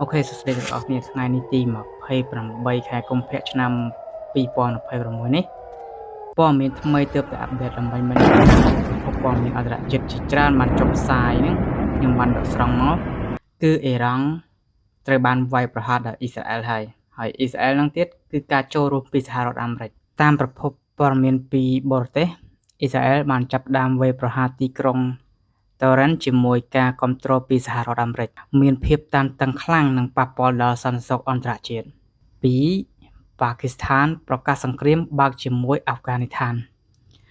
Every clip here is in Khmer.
អូខេសួស្តីទាំងអស់គ្នាថ្ងៃនេះទី28ខែកុម្ភៈឆ្នាំ2026នេះព័ត៌មានថ្មីទើបតែអាប់ដេតឡើងវិញមិញព័ត៌មានអន្តរជាតិជាច្រើនបានចុះផ្សាយហ្នឹងខ្ញុំបានដកស្រង់មកគឺអ៊ីរ៉ង់ត្រូវបានវាយប្រហារដោយអ៊ីស្រាអែលហើយអ៊ីស្រាអែលហ្នឹងទៀតគឺការចូលរួមពីសហរដ្ឋអាមេរិកតាមប្រភពព័ត៌មានពីបរទេសអ៊ីស្រាអែលបានចាប់ផ្ដើមវាយប្រហារទីក្រុងតរ៉ាន់ជាមួយការគ្រប់គ្រងពីសហរដ្ឋអាមេរិកមានភាពតានតឹងខ្លាំងនិងប៉ះពាល់ដល់សន្តិសុខអន្តរជាតិ2ប៉ាគីស្ថានប្រកាសសង្គ្រាមបើកជាមួយអាហ្វហ្គានីស្ថាន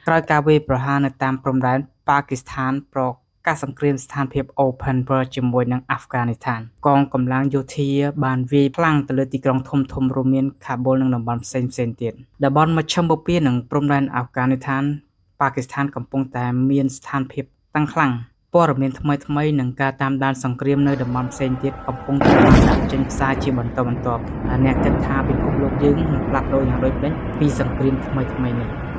ក្រោយការវាយប្រហារនៅតាមព្រំដែនប៉ាគីស្ថានប្រកាសសង្គ្រាមស្ថានភាព Open War ជាមួយនឹងអាហ្វហ្គានីស្ថានកងកម្លាំងយោធាបានវាយខ្លាំងទៅលើទីក្រុងធំៗរួមមានខាប៊ុលនិងតំបន់ផ្សេងៗទៀតតំបន់មជ្ឈមបូព៌ានិងព្រំដែនអាហ្វហ្គានីស្ថានប៉ាគីស្ថានកំពុងតែមានស្ថានភាពតាំងខ្លាំងព័ត៌មានថ្មីៗនិងការតាមដានសង្គ្រាមនៅតំបន់ផ្សេងទៀតកំពុងតែបានដាក់ចេញផ្សាយជាបន្តបន្ទាប់ហើយអ្នកគិតថាពិភពលោកយើងនឹងផ្លាស់ប្ដូរយ៉ាងដូចដេចពីសង្គ្រាមថ្មីៗនេះ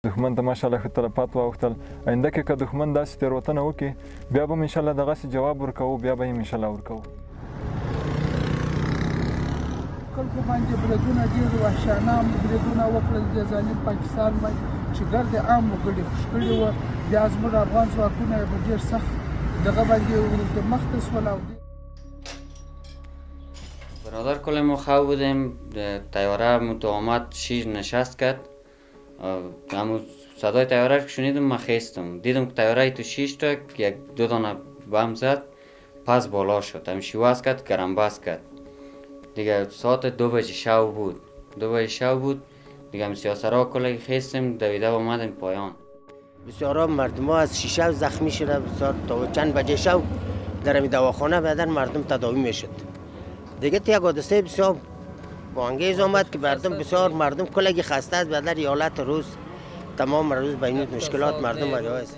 دښمن ته ماشاءالله ښه تلفات واوښتل آینده کې که دښمن داسې تېروتنه وکړي بیا به هم انشاءالله دغسې جواب ورکوو بیا به یې انشاءالله ورکوو خلکو باندې بریدونه ډېر وحشیانه بریدونه وکړل د ظالم پاکستان باندې چې ګرد عام وګړي خوش کړي وه بیا زموږ افغان ځواکونه یې په ډېر سخت دغه باندې مخته شول او برادر کل ما خواه بودیم طیاره متوامت شیر نشست کرد همون صدای طیاره که شنیدم من خیستم دیدم که طیاره تو 6 تا یک دو دانه بم زد پس بالا شد هم شواز کرد گرمبست کرد دیگه ساعت 2 بجه شب بود 2 بجه شب بود دیگه هم سیاسرها کلی خیستیم دویده آمدیم پایان بسیارا مردم ها از شیشه زخمی شده بسیار تا چند بجه شب در این دواخانه بدن مردم تداوی میشد دیگه یک حادثه بسیار بانگیز آمد که مردم کلگی خسته است بدن حالت روز تمام روز به این مشکلات مردم است